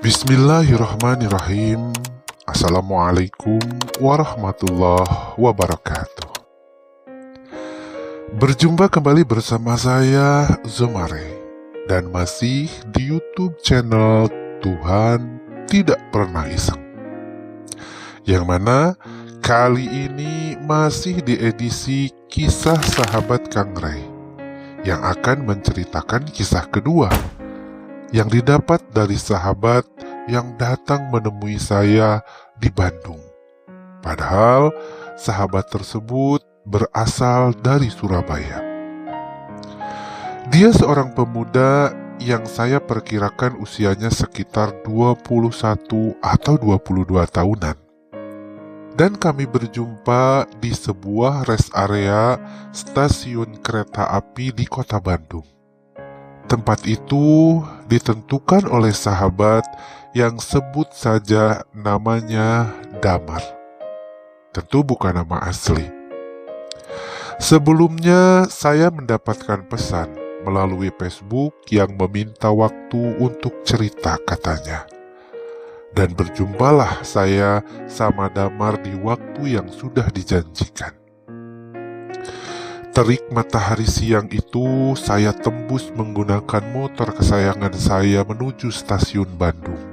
Bismillahirrahmanirrahim. Assalamualaikum warahmatullahi wabarakatuh. Berjumpa kembali bersama saya Zomare dan masih di YouTube channel Tuhan Tidak Pernah Iseng, yang mana kali ini masih di edisi Kisah Sahabat Kang Ray, yang akan menceritakan kisah kedua yang didapat dari sahabat yang datang menemui saya di Bandung. Padahal sahabat tersebut berasal dari Surabaya. Dia seorang pemuda yang saya perkirakan usianya sekitar 21 atau 22 tahunan. Dan kami berjumpa di sebuah rest area stasiun kereta api di kota Bandung. Tempat itu ditentukan oleh sahabat yang sebut saja namanya Damar. Tentu bukan nama asli. Sebelumnya saya mendapatkan pesan melalui Facebook yang meminta waktu untuk cerita katanya. Dan berjumpalah saya sama Damar di waktu yang sudah dijanjikan. Terik matahari siang itu, saya tembus menggunakan motor kesayangan saya menuju stasiun Bandung.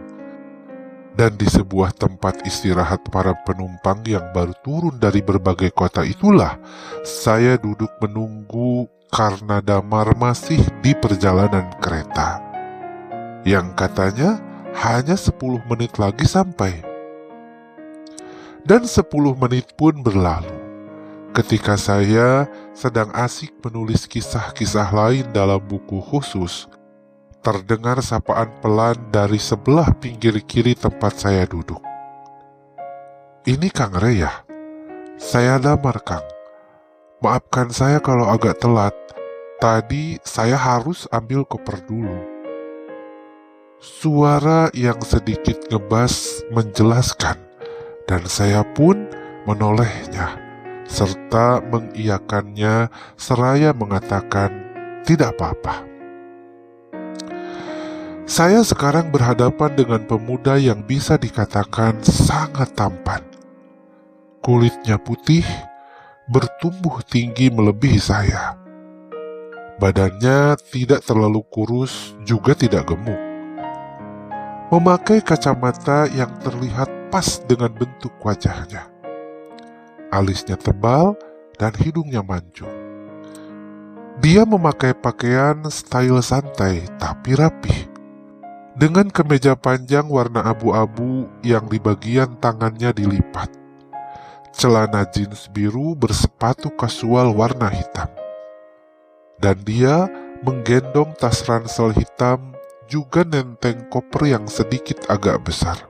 Dan di sebuah tempat istirahat para penumpang yang baru turun dari berbagai kota itulah, saya duduk menunggu karena Damar masih di perjalanan kereta, yang katanya hanya 10 menit lagi sampai. Dan 10 menit pun berlalu. Ketika saya sedang asik menulis kisah-kisah lain dalam buku khusus, terdengar sapaan pelan dari sebelah pinggir kiri tempat saya duduk. "Ini Kang Ray ya? Saya Damar, Kang. Maafkan saya kalau agak telat. Tadi saya harus ambil koper dulu." Suara yang sedikit ngebas menjelaskan, dan saya pun menolehnya serta mengiyakannya seraya mengatakan, "Tidak apa-apa." Saya sekarang berhadapan dengan pemuda yang bisa dikatakan sangat tampan. Kulitnya putih, bertumbuh tinggi melebihi saya. Badannya tidak terlalu kurus, juga tidak gemuk. Memakai kacamata yang terlihat pas dengan bentuk wajahnya. Alisnya tebal dan hidungnya mancung. Dia memakai pakaian style santai tapi rapih, dengan kemeja panjang warna abu-abu yang di bagian tangannya dilipat, celana jeans biru bersepatu kasual warna hitam, dan dia menggendong tas ransel hitam juga nenteng koper yang sedikit agak besar.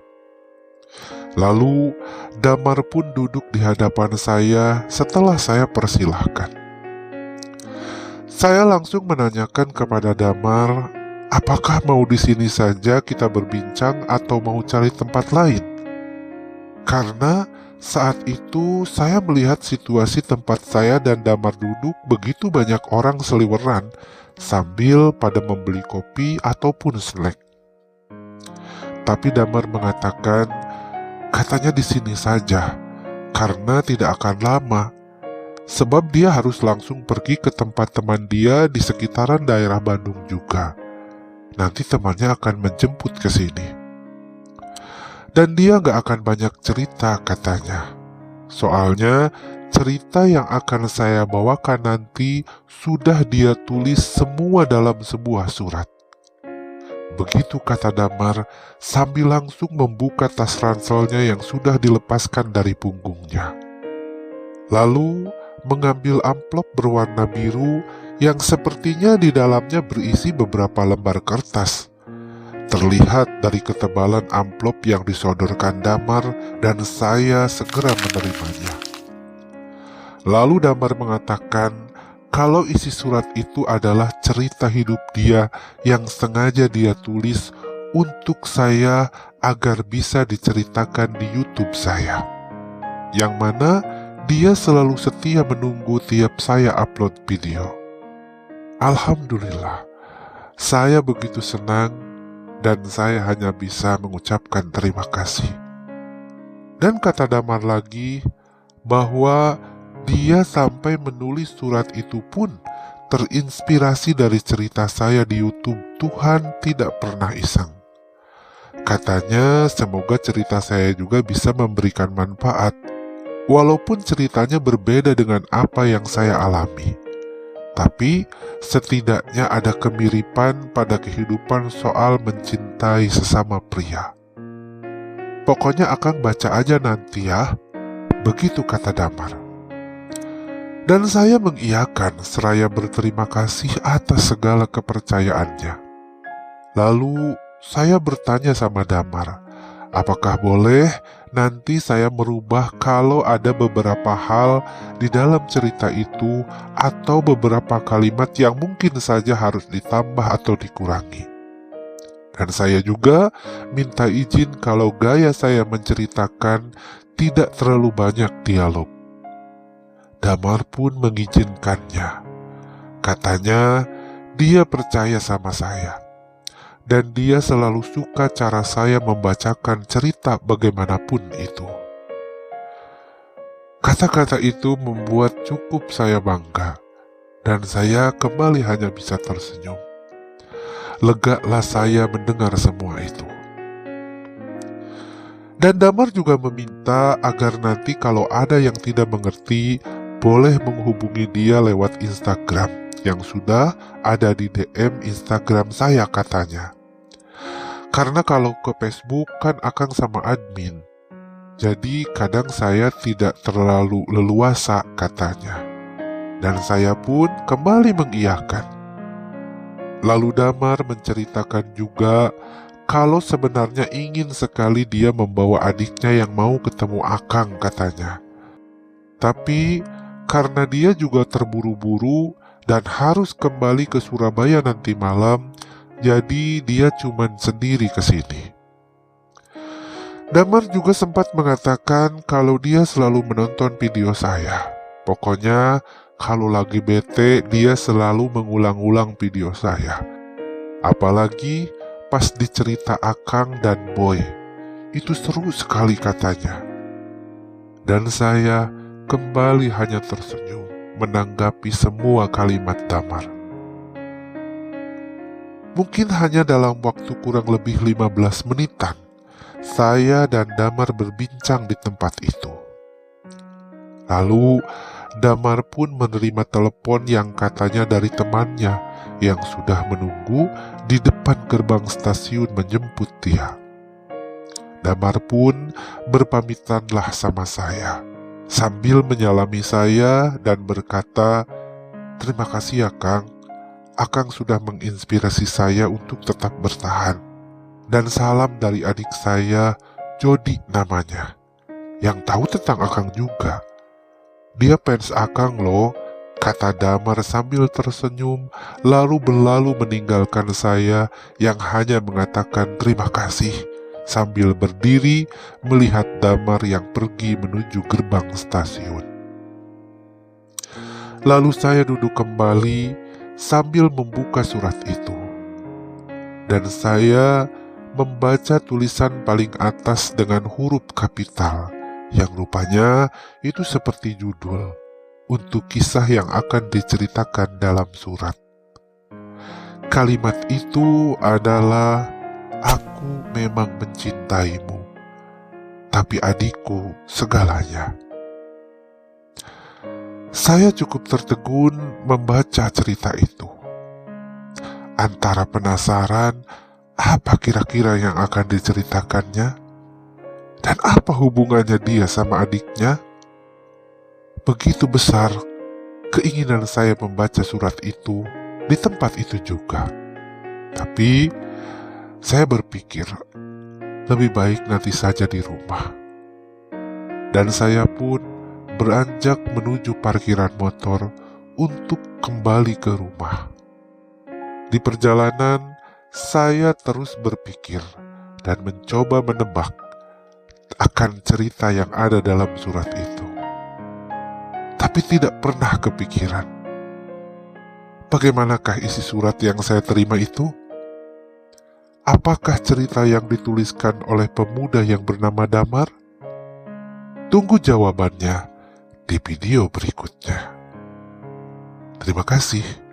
Lalu Damar pun duduk di hadapan saya setelah saya persilahkan. Saya langsung menanyakan kepada Damar, apakah mau di sini saja kita berbincang atau mau cari tempat lain? Karena saat itu saya melihat situasi tempat saya dan Damar duduk begitu banyak orang seliweran sambil pada membeli kopi ataupun snack. Tapi Damar mengatakan, katanya di sini saja, karena tidak akan lama. Sebab dia harus langsung pergi ke tempat teman dia di sekitaran daerah Bandung juga. Nanti temannya akan menjemput ke sini. Dan dia gak akan banyak cerita katanya. Soalnya cerita yang akan saya bawakan nanti sudah dia tulis semua dalam sebuah surat. Begitu kata Damar sambil langsung membuka tas ranselnya yang sudah dilepaskan dari punggungnya. Lalu mengambil amplop berwarna biru yang sepertinya di dalamnya berisi beberapa lembar kertas. Terlihat dari ketebalan amplop yang disodorkan Damar dan saya segera menerimanya. Lalu Damar mengatakan, kalau isi surat itu adalah cerita hidup dia yang sengaja dia tulis untuk saya agar bisa diceritakan di YouTube saya. Yang mana dia selalu setia menunggu tiap saya upload video. Alhamdulillah, saya begitu senang dan saya hanya bisa mengucapkan terima kasih. Dan kata Damar lagi bahwa dia sampai menulis surat itu pun terinspirasi dari cerita saya di YouTube Tuhan Tidak Pernah Iseng. Katanya semoga cerita saya juga bisa memberikan manfaat, walaupun ceritanya berbeda dengan apa yang saya alami. Tapi setidaknya ada kemiripan pada kehidupan soal mencintai sesama pria. Pokoknya Akang baca aja nanti ya, begitu kata Damar. Dan saya mengiyakan seraya berterima kasih atas segala kepercayaannya. Lalu saya bertanya sama Damar, apakah boleh nanti saya merubah kalau ada beberapa hal di dalam cerita itu atau beberapa kalimat yang mungkin saja harus ditambah atau dikurangi. Dan saya juga minta izin kalau gaya saya menceritakan tidak terlalu banyak dialog. Damar pun mengizinkannya. Katanya dia percaya sama saya. Dan dia selalu suka cara saya membacakan cerita bagaimanapun itu. Kata-kata itu membuat cukup saya bangga, dan saya kembali hanya bisa tersenyum. Legalah saya mendengar semua itu. Dan Damar juga meminta agar nanti kalau ada yang tidak mengerti, boleh menghubungi dia lewat Instagram yang sudah ada di DM Instagram saya katanya. Karena kalau ke Facebook kan Akang sama admin, jadi kadang saya tidak terlalu leluasa katanya. Dan saya pun kembali mengiyakan. Lalu Damar menceritakan juga kalau sebenarnya ingin sekali dia membawa adiknya yang mau ketemu Akang katanya. Tapi karena dia juga terburu-buru dan harus kembali ke Surabaya nanti malam, jadi dia cuman sendiri ke sini. Damar juga sempat mengatakan kalau dia selalu menonton video saya. Pokoknya kalau lagi bete dia selalu mengulang-ulang video saya. Apalagi pas dicerita Akang dan Boy. Itu seru sekali katanya. Dan saya kembali hanya tersenyum menanggapi semua kalimat Damar. Mungkin hanya dalam waktu kurang lebih 15 menitan, saya dan Damar berbincang di tempat itu. Lalu Damar pun menerima telepon yang katanya dari temannya yang sudah menunggu di depan gerbang stasiun menjemput dia. Damar pun berpamitanlah sama saya, sambil menyalami saya dan berkata, "Terima kasih ya Kang, Akang sudah menginspirasi saya untuk tetap bertahan. Dan salam dari adik saya, Jody namanya, yang tahu tentang Akang juga. Dia fans Akang loh," kata Damar sambil tersenyum, lalu berlalu meninggalkan saya yang hanya mengatakan terima kasih, sambil berdiri melihat Damar yang pergi menuju gerbang stasiun. Lalu saya duduk kembali sambil membuka surat itu. Dan saya membaca tulisan paling atas dengan huruf kapital, yang rupanya itu seperti judul untuk kisah yang akan diceritakan dalam surat. Kalimat itu adalah, "Aku memang mencintaimu, tapi adikku segalanya." Saya cukup tertegun membaca cerita itu. Antara penasaran apa kira-kira yang akan diceritakannya, dan apa hubungannya dia sama adiknya. Begitu besar keinginan saya membaca surat itu di tempat itu juga. Tapi saya berpikir lebih baik nanti saja di rumah. Dan saya pun beranjak menuju parkiran motor untuk kembali ke rumah. Di perjalanan, saya terus berpikir dan mencoba menebak akan cerita yang ada dalam surat itu. Tapi tidak pernah kepikiran. Bagaimanakah isi surat yang saya terima itu? apakah cerita yang dituliskan oleh pemuda yang bernama Damar? Tunggu jawabannya di video berikutnya. Terima kasih.